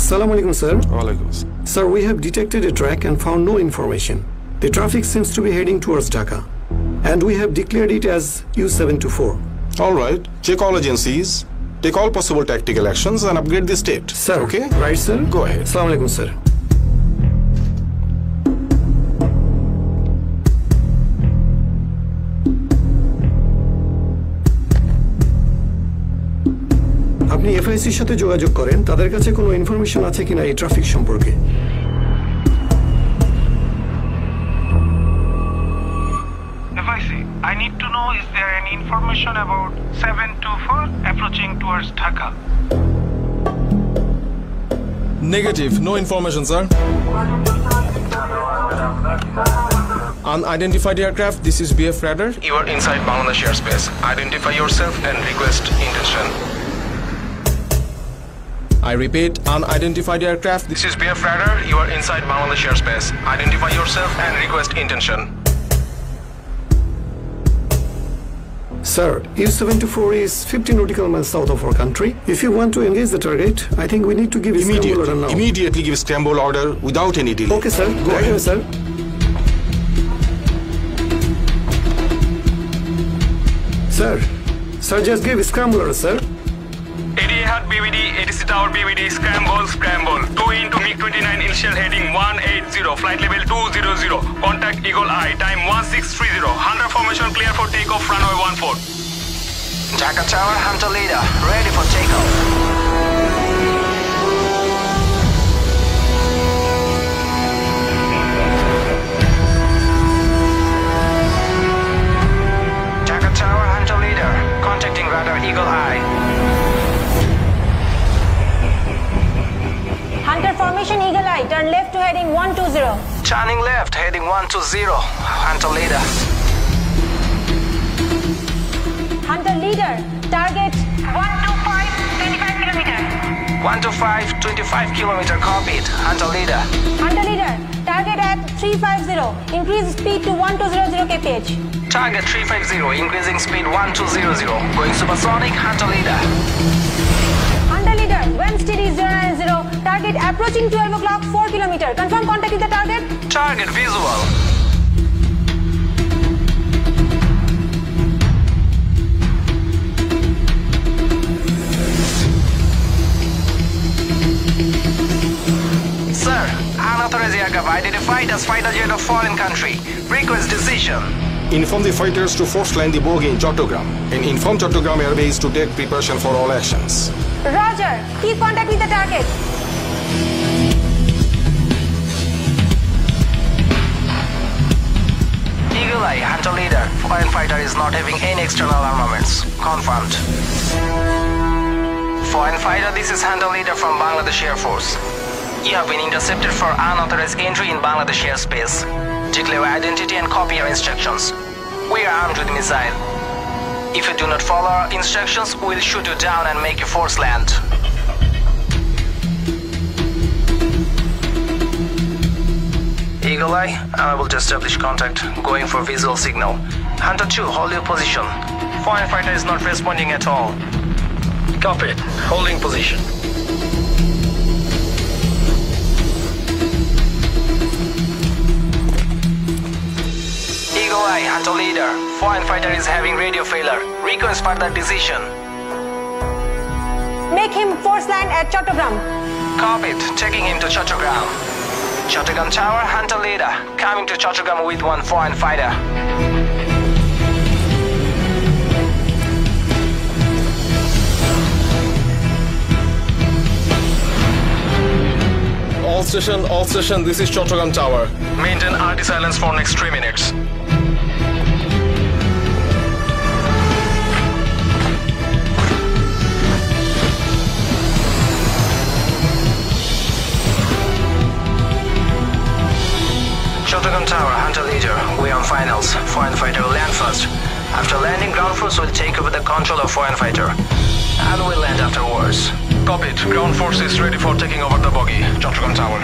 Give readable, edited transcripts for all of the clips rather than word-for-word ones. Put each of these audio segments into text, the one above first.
Assalamu alaikum, sir. Walaikum. Sir, we have detected a track and found no information. The traffic seems to be heading towards Dhaka, and we have declared it as U724. All right. Check all agencies, take all possible tactical actions, and upgrade the state. Sir, okay? Right, sir? Go ahead. Assalamu alaikum, sir. আপনি এফআইসির সাথে যোগাযোগ করেন, তাদের কাছে কোনো information আছে কিনা এই ট্রাফিক সম্পর্কে। FIC, I need to know, is there any information about 724 approaching towards Dhaka? Negative, no information, sir. Unidentified aircraft, this is BF Radar. You are inside Bangladesh airspace. Identify yourself and request intention. I repeat, unidentified aircraft. This is BF Radar. You are inside Bangladesh airspace. Identify yourself and request intention. Sir, U724 is 50 nautical miles south of our country. If you want to engage the target, I think we need to give a scramble order now. Immediately give scramble order without any delay. Okay, sir. Go ahead, sir. Sir, just give a scramble order, sir. ADA Hut BVD, ATC Tower BVD, scramble. 2 into MiG-29, initial heading 180, flight level 200. Contact Eagle Eye, time 1630. Hunter formation clear for takeoff, runway 14. Dhaka Tower, Hunter Leader, ready for takeoff. Dhaka Tower, Hunter Leader, contacting radar Eagle Eye. Hunter formation Eagle Eye, turn left to heading 120. Turning left, heading 120. Hunter Leader. Hunter Leader, target 125, 25 kilometer. 125, 25 kilometer copied. Hunter Leader. Hunter Leader, target at 350, increase speed to 1200 kph. Target 350, increasing speed 1200. Going supersonic, Hunter Leader. Hunter Leader, when steady 090, target approaching 12 o'clock, 4 kilometer. Confirm contact with the target. Target visual. Sir, unauthorized aircraft identified as fighter jet of foreign country. Request decision. Inform the fighters to force land the bogie in Chattogram and inform Chattogram Airbase to take preparation for all actions. Roger, keep contact with the target. Eagle Eye, Hunter Leader. Foreign fighter is not having any external armaments. Confirmed. Foreign fighter, this is Hunter Leader from Bangladesh Air Force. You have been intercepted for unauthorized entry in Bangladesh airspace. Declare identity and copy your instructions. We are armed with missile. If you do not follow our instructions, we'll shoot you down and make you force land. Eagle Eye, unable to establish contact. Going for visual signal. Hunter 2, hold your position. Foreign fighter is not responding at all. Copy. Holding position. Eagle Eye, Hunter Leader. Foreign fighter is having radio failure. Request further decision. Make him force land at Chattogram. Copied. Taking him to Chattogram. Chattogram Tower, Hunter Leader. Coming to Chattogram with one foreign fighter. All station, this is Chattogram Tower. Maintain RT silence for next 3 minutes. Chattogram Tower, Hunter Leader. We are on finals. Foreign fighter will land first. After landing, ground force will take over the control of foreign fighter. And we'll land afterwards. Copied. Ground force is ready for taking over the bogie. Chattogram Tower.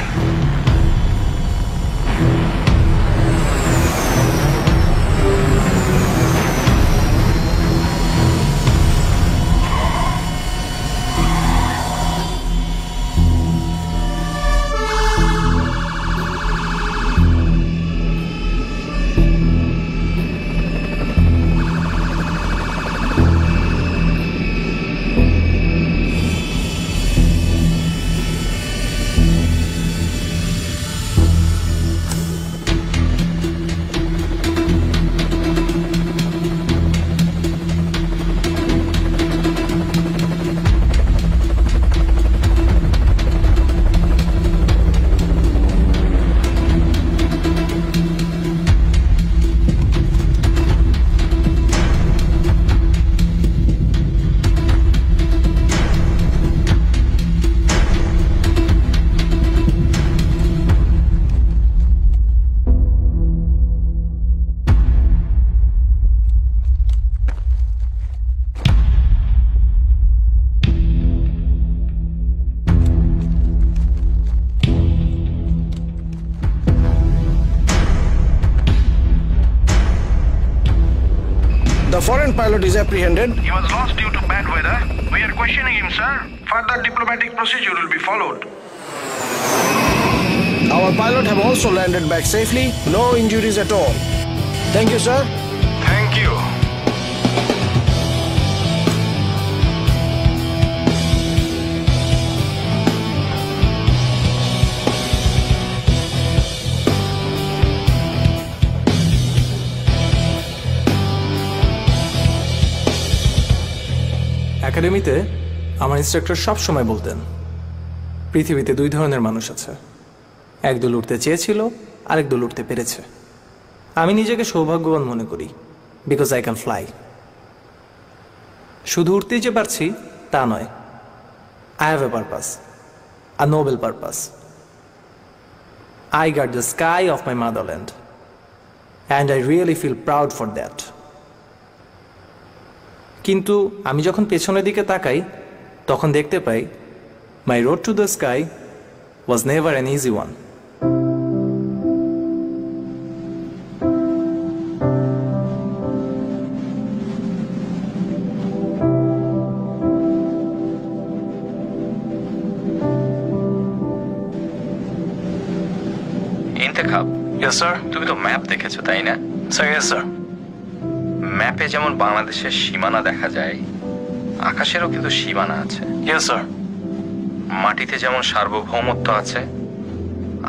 foreign pilot is apprehended. He was lost due to bad weather. We are questioning him, sir. Further diplomatic procedure will be followed. Our pilot have also landed back safely. No injuries at all. Thank you, sir. Thank you. একাডেমিতে আমার instructor সব সময় বলতেন পৃথিবীতে দুই ধরনের মানুষ আছে, একদল উঠতে চেয়েছিল, আরেক দল উঠতে পেরেছে। আমি নিজেকে সৌভাগ্যবান মনে করি, বিকজ আই ক্যান ফ্লাই। শুধু উঠতেই যে পারছি তা নয়, I have a purpose, a noble purpose. I guard the sky of my motherland and I really feel proud for that. কিন্তু আমি যখন পেছনের দিকে তাকাই তখন দেখতে পাই my road to the sky was never an easy one. Intekhab, Yes, sir. তুমি তো ম্যাপ দেখেছো তাই না? Sir, yes, sir. ম্যাপে যেমন বাংলাদেশের সীমানা দেখা যায়, আকাশেরও কিন্তু সীমানা আছে। Yes, sir. মাটিতে যেমন সার্বভৌমত্ব আছে,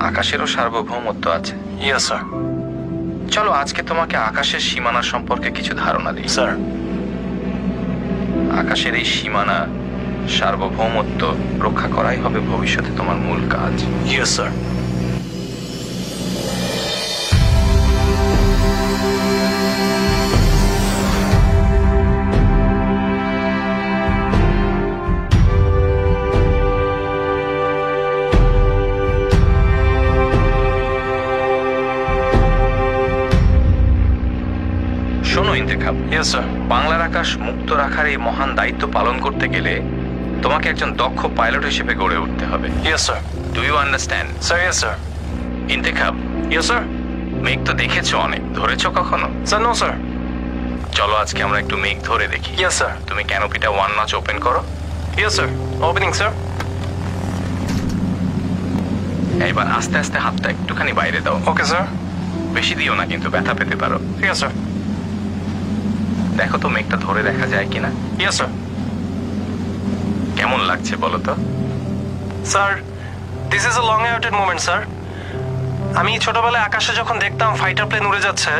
আকাশেরও সার্বভৌমত্ব আছে। Yes, sir. চলো আজকে তোমাকে আকাশের সীমানা সম্পর্কে কিছু ধারণা দিই। Sir. আকাশের এই সীমানা, সার্বভৌমত্ব রক্ষা করাই হবে ভবিষ্যতে তোমার মূল কাজ। Yes, sir. শোনো ইন্তেখাব, Yes, sir. বাংলার আকাশ মুক্ত রাখার এই মহান দায়িত্ব পালন করতে গেলে তোমাকে একজন দক্ষ পাইলট হিসেবে গড়ে উঠতে হবে। Yes, sir. Do you understand? Sir, yes, sir. ইন্তেখাব, Yes, sir. মেঘ তো দেখেছো অনেক, ধরেছো কখনো? Sir, no, sir. চলো আজকে আমরা একটু মেঘ ধরে দেখি। Yes, sir. তুমি ক্যানোপিটা 1 নচ ওপেন করো। Yes, sir. Opening, sir. এবার আস্তে আস্তে হাতটা একটুখানি বাইরে দাও। Okay, sir. বেশি দিও না, কিন্তু ব্যথা পেতে পারো। Yes, sir. দেখো তো মেঘটা ধরে দেখা যায় কিনা। Yes, sir. কেমন লাগছে বলো তো? Sir, this is a long-awaited moment, sir. আমি ছোটবেলায় আকাশে যখন দেখতাম ফাইটার প্লেন উড়ে যাচ্ছে,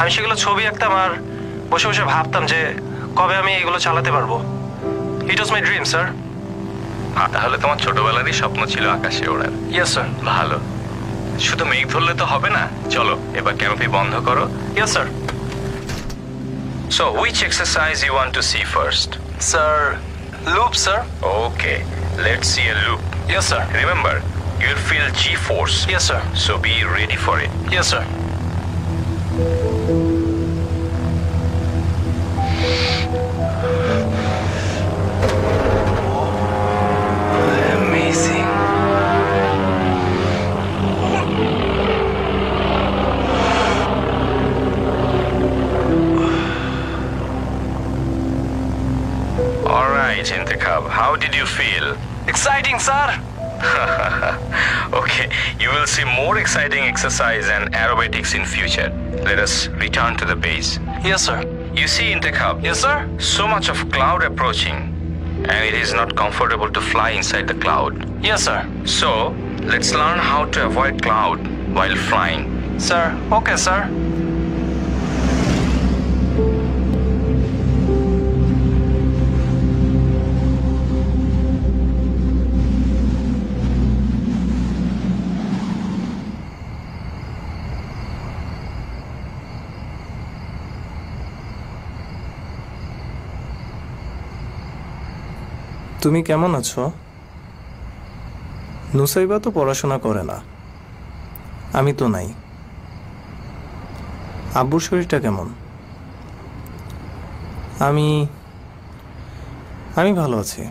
আমি সেগুলো ছবি আঁকতাম আর বসে বসে ভাবতাম যে কবে আমি এগুলো চালাতে পারবো। It was my dream, sir. তাহলে তোমার ছোটবেলারই স্বপ্ন ছিল আকাশে ওড়ার। Yes, sir. ভালো। শুধু মেঘ ধরলে তো হবে না, চলো এবার ক্যানোপি বন্ধ করো। Yes, sir. So which exercise you want to see first? Sir, loop, sir. Okay, let's see a loop. Yes, sir. Remember, you'll feel G-force. Yes, sir. So be ready for it. Yes, sir. Amazing. All right, Intikhab, how did you feel? Exciting, sir. Okay, you will see more exciting exercise and aerobatics in future. Let us return to the base. Yes, sir. You see, Intikhab, Yes, sir. so much of cloud approaching, and it is not comfortable to fly inside the cloud. Yes, sir. So, let's learn how to avoid cloud while flying. Sir. Okay, sir. তুমি কেমন আছো? নুসাইবা তো পড়াশোনা করে না, আমি তো নাই। আব্বুর শরীরটা কেমন? আমি ভালো আছি।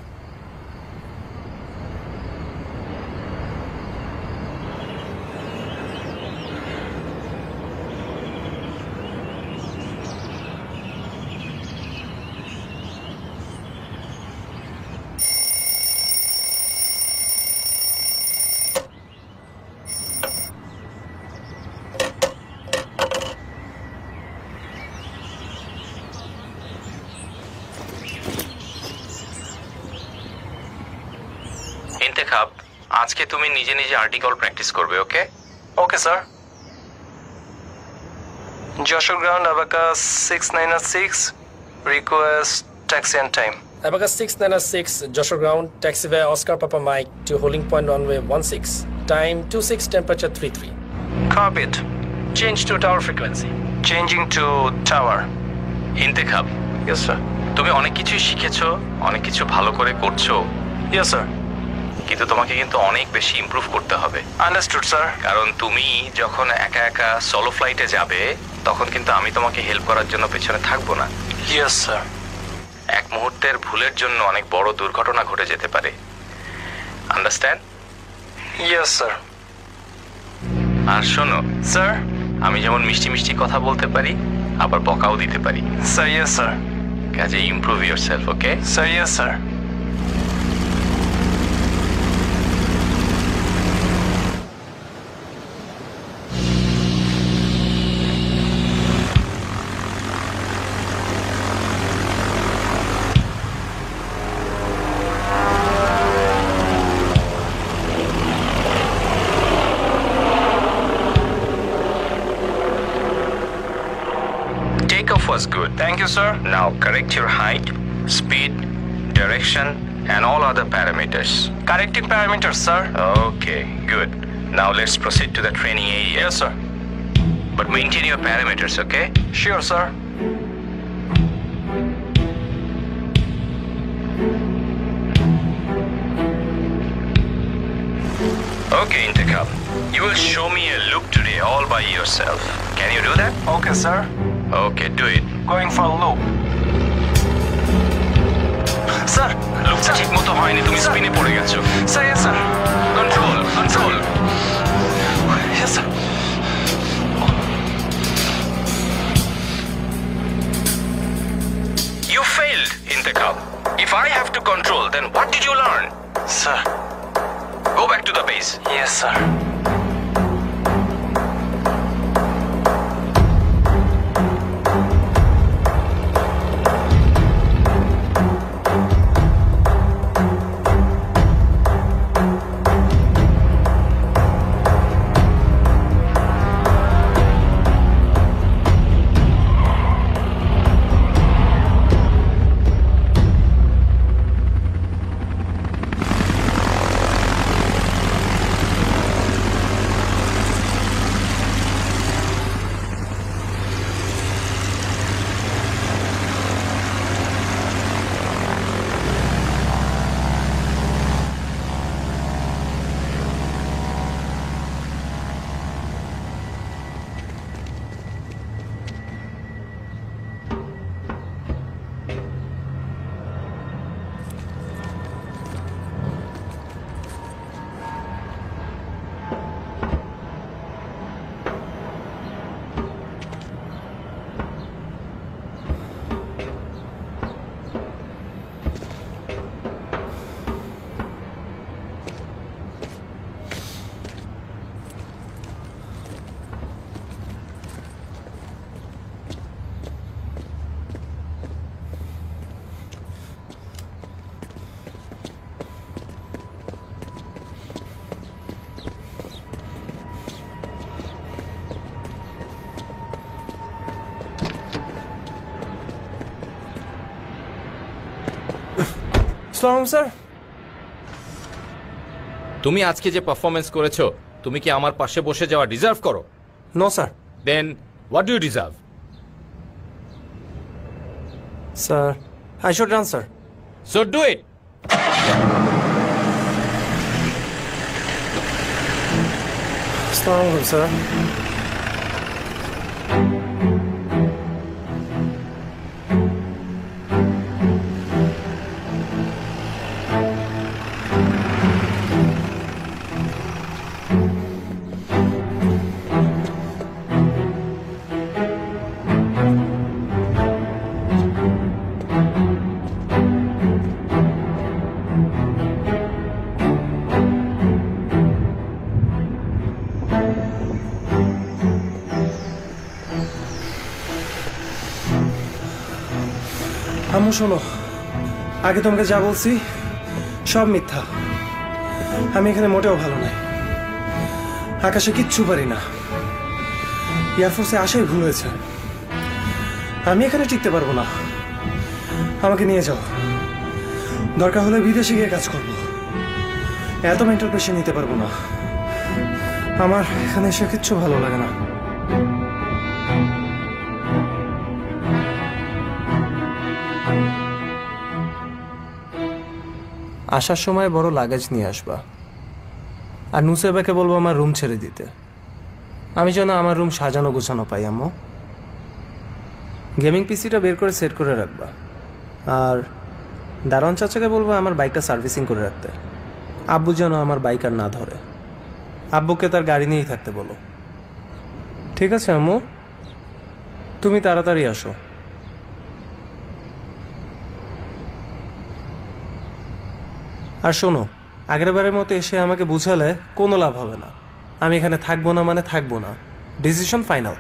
ইন্তেখাব, আজকে তুমি নিজে নিজে আর্টিকেল প্র্যাকটিস করবে, okay? Okay sir. Jessore ground Abacus 6906, request taxi and time. Abacus 696, Joshua Ground, taxi via Oscar Papa Mike to holding point runway 16, time 26, temperature 33. Copied. Change to tower frequency. Changing to tower. Intekhab, Yes sir. তুমি অনেক কিছুই শিখেছো, অনেক কিছু ভালো করে করছো, Yes sir. কিন্তু তোমাকে কিন্তু অনেক বেশি ইমপ্রুভ করতে হবে। Understood sir. কারণ তুমি যখন একা একা সোলো ফ্লাইটে যাবে তখন কিন্তু আমি তোমাকে হেল্প করার জন্য পেছনে থাকবো না। Yes sir. এক মুহূর্তের ভুলের জন্য অনেক বড় দুর্ঘটনা ঘটে যেতে পারে। আন্ডারস্ট্যান্ড? Yes sir. আর শোনো Sir. আমি যেমন মিষ্টি মিষ্টি কথা বলতে পারি আবার বকাও দিতে পারি। Sir, yes sir. কাজে improve yourself, okay? Sir, yes sir. Takeoff was good. Thank you sir. Now correct your height, speed, direction and all other parameters. Correcting parameters sir. Okay, good. Now let's proceed to the training area. Yes sir. But maintain your parameters, okay? Sure sir. Okay, Intakab. You will show me a loop today all by yourself. Can you do that? Okay sir. Okay, do it. Going for a loop. Sir. লুপটা ঠিক মতো হয়নি, তুমি স্পিনে পড়ে গেছো। Sir, yes sir. Control, control. Yes sir. You failed, Intakab. If I have to control, then what did you learn? Sir. Go back to the base. Yes sir. আসসালামু sir. তুমি আজকে যে পারফরমেন্স করেছো তুমি কি আমার পাশে বসে যাওয়া ডিজার্ভ করো? No sir. Then what do you deserve? Sir, I should run sir. So do it. আসসালামু আলাইকুম স্যার। আম্মু শোনো, আগে তোমাকে যা বলছি সব মিথ্যা। আমি এখানে মোটেও ভালো নাই। আকাশে কিচ্ছু পারি না। এয়ারফোর্সে আসাই ভুল হয়েছে। আমি এখানে টিকতে পারবো না। আমাকে নিয়ে যাও, দরকার হলে বিদেশে গিয়ে কাজ করবো। এত মেন্টাল প্রেশার নিতে পারবো না। আমার এখানে এসে কিচ্ছু ভালো লাগে না। আসার সময় বড় লাগেজ নিয়ে আসবা, আর নুসেবাকে বলবো আমার রুম ছেড়ে দিতে। আমি যেন আমার রুম সাজানো গোছানো পাই। আম্মু, গেমিং পিসিটা বের করে সেট করে রাখবা, আর দারোয়ান চাচাকে বলবো আমার বাইকটা সার্ভিসিং করে রাখতে। আব্বু যেন আমার বাইক আর না ধরে। আব্বুকে তার গাড়ি নিয়েই থাকতে বলো। ঠিক আছে আম্মু, তুমি তাড়াতাড়ি আসো। আর শোনো, আগের বারের মতো এসে আমাকে বুঝালে কোনো লাভ হবে না। আমি এখানে থাকবো না মানে থাকবো না। Decision final.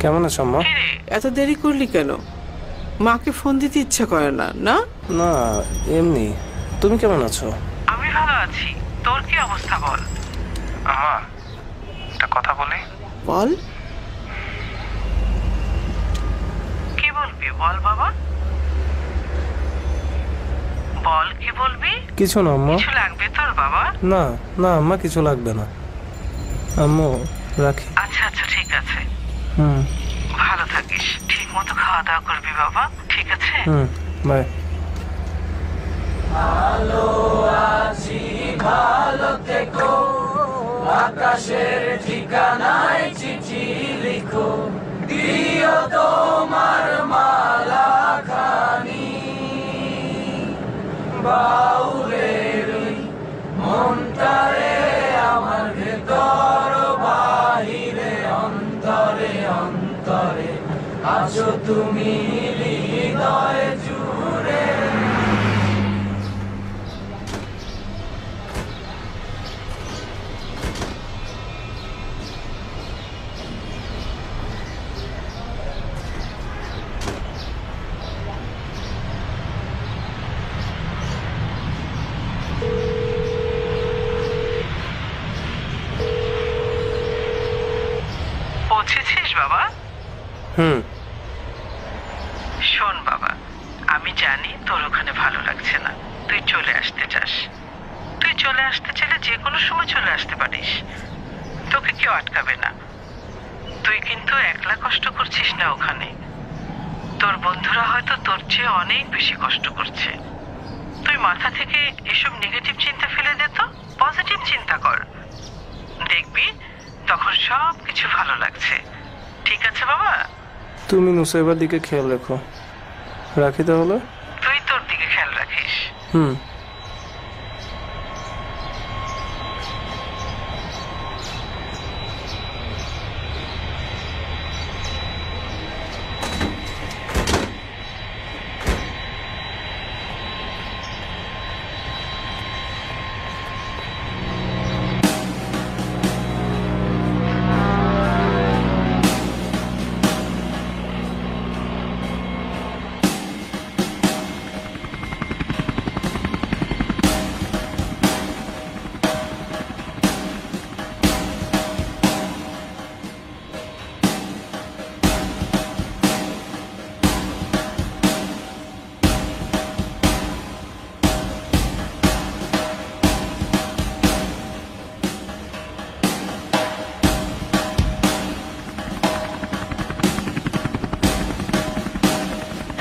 কেমন আছো আম্মা? এত দেরি করলি কেন? মাকে ফোন দিতে ইচ্ছা করে না? না না, এমনি। তুমি কেমন আছো? আমি ভালো আছি। তোর কি অবস্থা বল? আম্মা, একটা কথা বলি। বল। কি বলবি বল বাবা, বল কি বলবি? কিছু না আম্মা। কিছু লাগবে তোর বাবা? না না আম্মা, কিছু লাগবে না। আম্মু রাখি। আচ্ছা আচ্ছা ঠিক আছে। হুম, ভালো থাকিস, ঠিক মতো খাওয়া দাওয়া করবি বাবা, ঠিক আছে? বাই। ভালো আছি ভালো থেকো, আকাশের ঠিকানায় চিঠি লিখো, দিও তোমার মালা খানি, বাউলের মনটারে আমার ভেতর বাহিরে অন্তরে অন্তরে আছো তুমি হৃদয় জুড়ে। পৌঁছেছিস বাবা? শোন বাবা, আমি জানি তোর ওখানে ভালো লাগছে না। তুই চলে আসতে চাস। তুই চলে আসতে চাইলে যে কোনো সময় চলে আসতে পারিস, তোকে কেউ আটকাবে না। তুই কিন্তু একলা কষ্ট করছিস না ওখানে। তোর বন্ধুরা হয়তো তোর চেয়ে অনেক বেশি কষ্ট করছে। তুই মাথা থেকে এসব নেগেটিভ চিন্তা ফেলে দে, তো পজিটিভ চিন্তা কর, দেখবি তখন সব কিছু ভালো লাগছে। ঠিক আছে বাবা? তুমি নুসাইবার দিকে খেয়াল রেখো। রাখি তাহলে? তুই তোর দিকে খেয়াল রাখিস।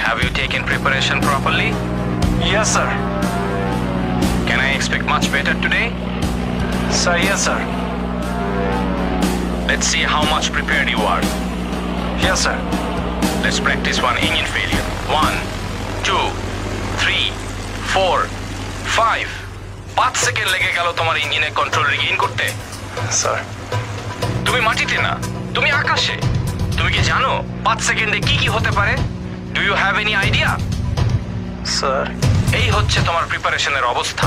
Have you taken preparation properly? Yes, sir. Can I expect much better today? Sir, yes, sir. Let's see how much prepared you are. Yes, sir. Let's practice one engine failure. 1, 2, 3, 4, 5. 5 second লেগে গেল তোমার ইঞ্জিনের control Regain করতে। Sir, তুমি মাটিতে না, তুমি আকাশে। তুমি কি জানো 5 সেকেন্ডে কি কি হতে পারে? Do you have any idea? Sir, এই হচ্ছে তোমার প্রিপারেশনের অবস্থা।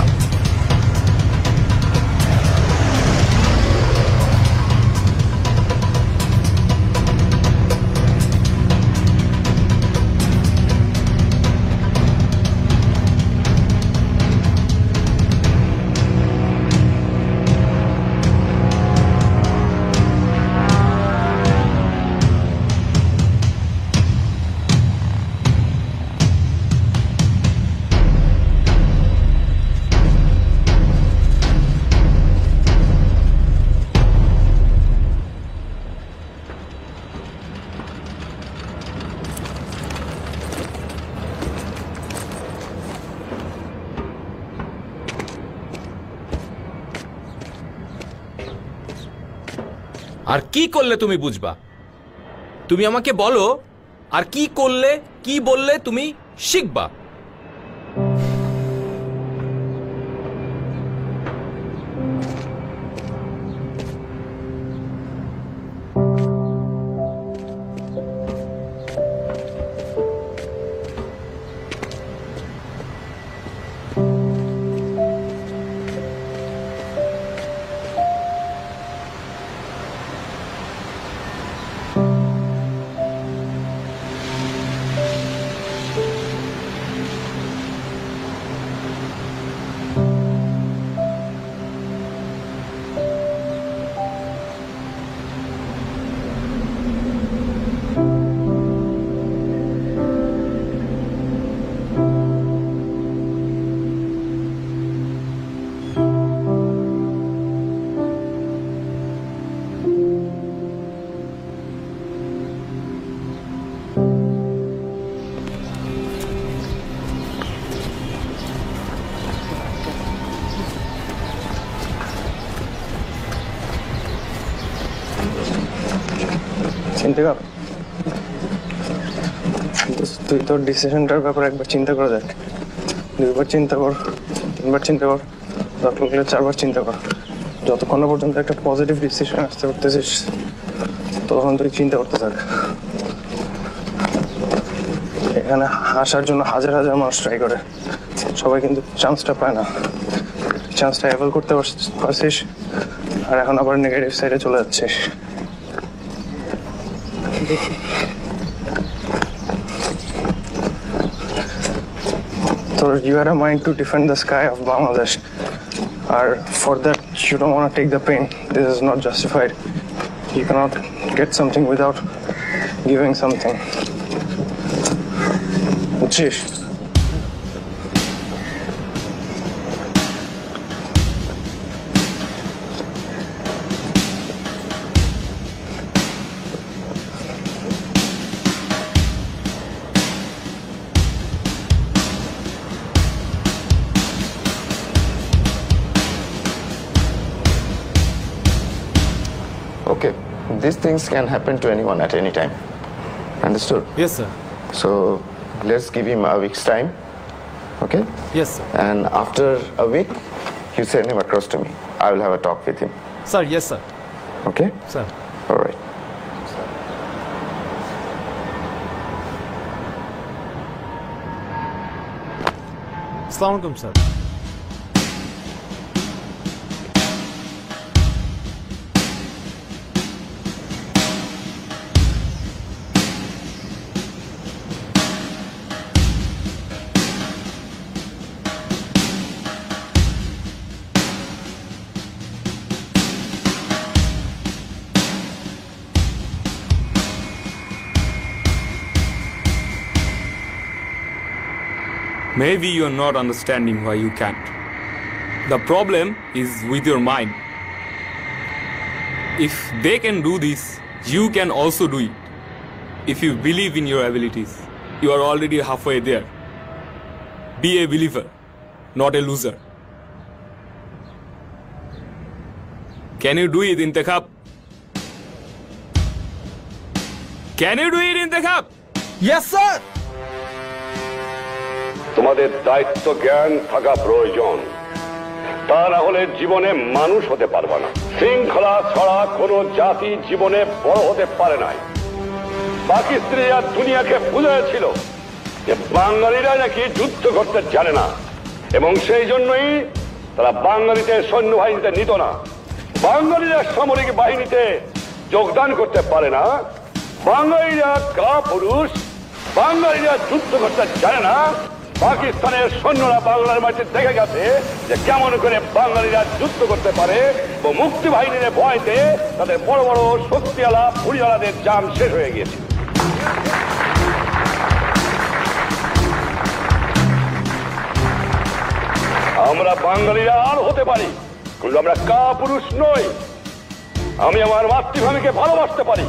আর কি করলে তুমি বুঝবা? তুমি আমাকে বলো, আর কি করলে, কি বললে তুমি শিখবা? চিন্তা কর, তুই তোর ডিসিশনটার ব্যাপারে একবার চিন্তা করে দেখ। 2বার চিন্তা কর, 3বার চিন্তা কর, দরকার হলে 4বার চিন্তা কর। যতক্ষণ না পর্যন্ত একটা পজিটিভ ডিসিশন আসতে পারতেছিস তখন তুই চিন্তা করতে থাক। এখানে আসার জন্য হাজার হাজার মানুষ ট্রাই করে, সবাই কিন্তু চান্সটা পায় না। চান্সটা অ্যাভেল করতে পারছিস আর এখন আবার নেগেটিভ সাইডে চলে যাচ্ছিস। So you had a mind to defend the sky of Bangladesh, or for that you don't want to take the pain. This is not justified. You cannot get something without giving something. বুঝছিস? And these things can happen to anyone at any time. Understood? Yes, sir. So let's give him a week's time. Okay? Yes, sir. And after a week, you send him across to me. I will have a talk with him. Sir, yes, sir. Okay? Sir. All right. Assalamu alaikum, sir. Maybe you're not understanding why you can't. The problem is with your mind. If they can do this, you can also do it. If you believe in your abilities, you are already halfway there. Be a believer, not a loser. Can you do it, Intikhab? Can you do it, Intikhab? Yes, sir! তোমাদের দায়িত্ব জ্ঞান থাকা প্রয়োজন, তা না হলে জীবনে মানুষ হতে পারবে না। শৃঙ্খলা ছাড়া কোনো জাতি জীবনে বড় হতে পারে নাই। পাকিস্তানিরা দুনিয়াকে বুঝিয়েছিল যে বাঙালিরা নাকি যুদ্ধ করতে জানে না, এবং সেই জন্যই তারা বাঙালিতে সৈন্যবাহিনীতে নিত না। বাঙালিরা সামরিক বাহিনীতে যোগদান করতে পারে না, বাঙালিরা কাপুরুষ, বাঙালিরা যুদ্ধ করতে জানে না। পাকিস্তানের সৈন্যরা বাংলার মাটিতে দেখে গেছে যে কেমন করে বাঙালিরা যুদ্ধ করতে পারে, ও মুক্তি বাহিনীর ভয়তে তাদের বড় বড় শক্তিওয়ালা পুরিওয়ালাদের জান শেষ হয়ে গিয়েছে। আমরা বাঙালিরা আর হতে পারি, কিন্তু আমরা কাপুরুষ নই। আমি আমার মাতৃভূমিকে ভালোবাসতে পারি।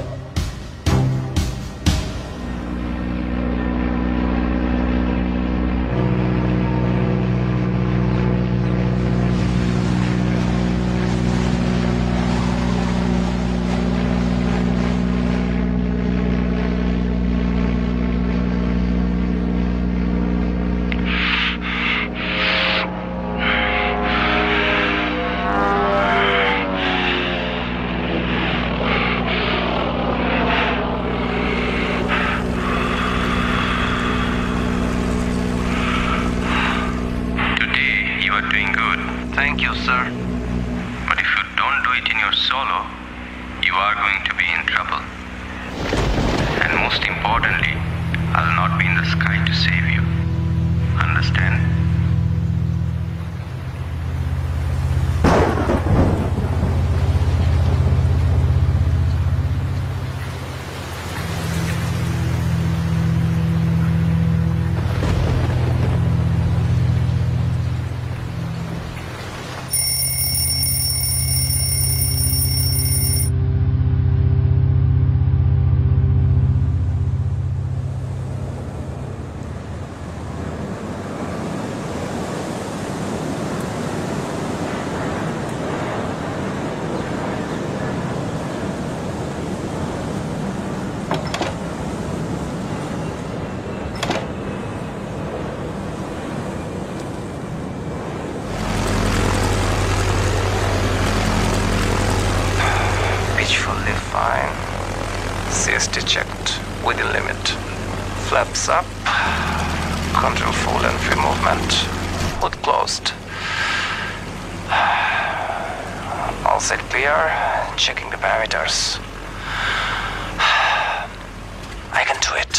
Checked within limit. Flaps up. Control full and free movement. Hood closed. All set clear. Checking the parameters. I can do it.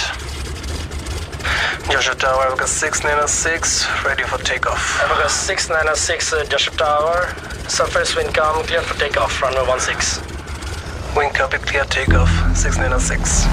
Joshua Tower, I've got 696 ready for takeoff. I've got 696 Joshua Tower. Surface wind calm, clear for takeoff. Runway 16. Wing copy, clear takeoff, 696.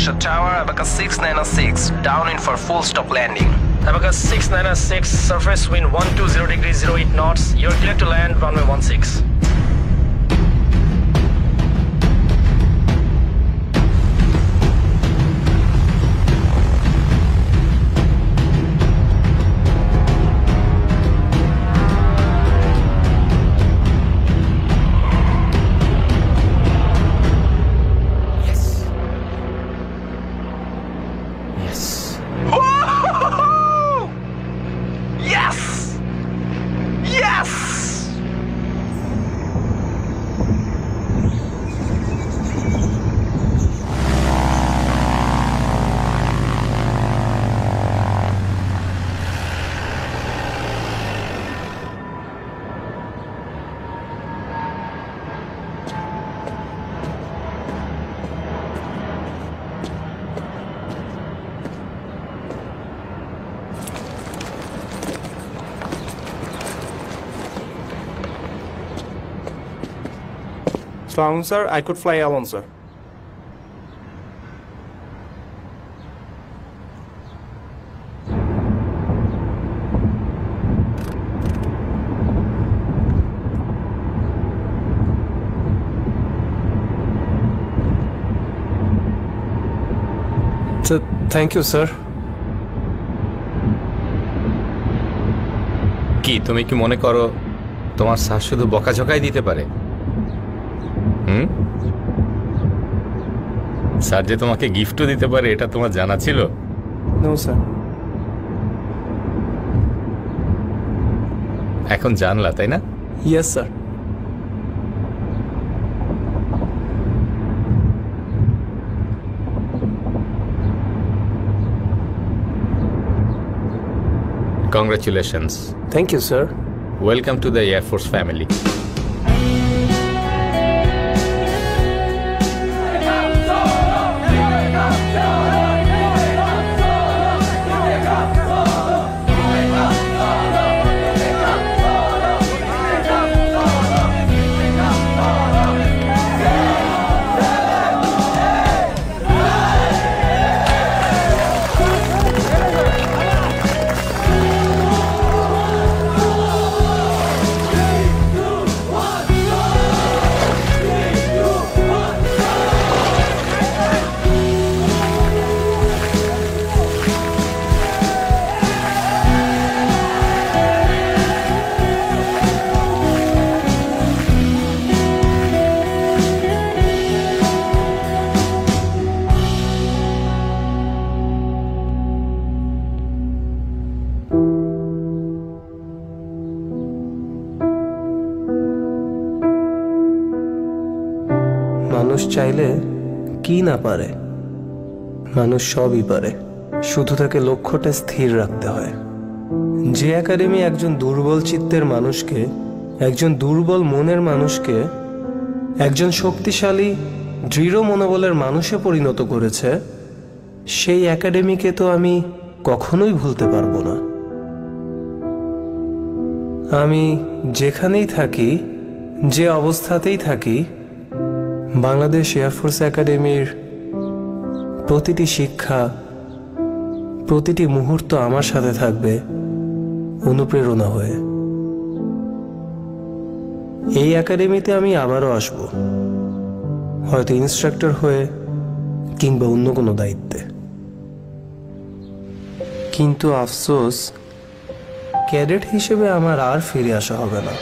Akasha Tower, Abacus 6906, downwind for full stop landing. Abacus 6906, surface wind 120 degrees 08 knots. You're clear to land, runway 16. Sir, I could fly alone, sir. Thank you, sir. কি তুমি কি মনে করো তোমার sir শুধু বকাঝকাই দিতে পারে? Sir যে তোমাকে গিফটও দিতে পারে এটা তোমার জানা ছিল? No sir. এখন জানলা, তাই না? Yes sir. Congratulations. Thank you, sir. Welcome to the Air Force family. মানুষ চাইলে কি না পারে, মানুষ সবই পারে, শুধু তাকে লক্ষ্যটা স্থির রাখতে হয়। যে একাডেমি একজন দুর্বল চিত্তের মানুষকে, একজন দুর্বল মনের মানুষকে একজন শক্তিশালী দৃঢ় মনোবলের মানুষে পরিণত করেছে, সেই একাডেমিকে তো আমি কখনোই ভুলতে পারবো না। আমি যেখানেই থাকি, যে অবস্থাতেই থাকি, বাংলাদেশ এয়ারফোর্স একাডেমির প্রতিটি শিক্ষা, প্রতিটি মুহূর্ত আমার সাথে থাকবে অনুপ্রেরণা হয়ে। এই একাডেমিতে আমি আবারও আসব, হয়তো ইনস্ট্রাক্টর হয়ে কিংবা অন্য কোনো দায়িত্বে। কিন্তু আফসোস, ক্যাডেট হিসেবে আমার আর ফিরে আসা হবে না।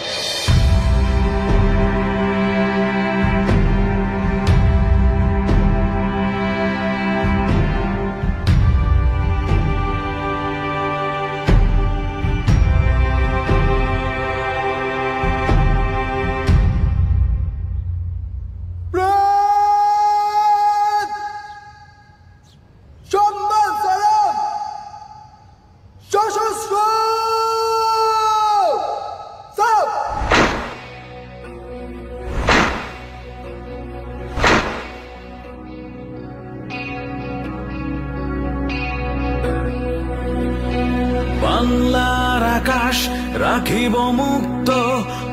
বাংলার আকাশ রাখিব মুক্ত,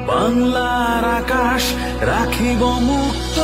বাংলার আকাশ রাখিব মুক্ত।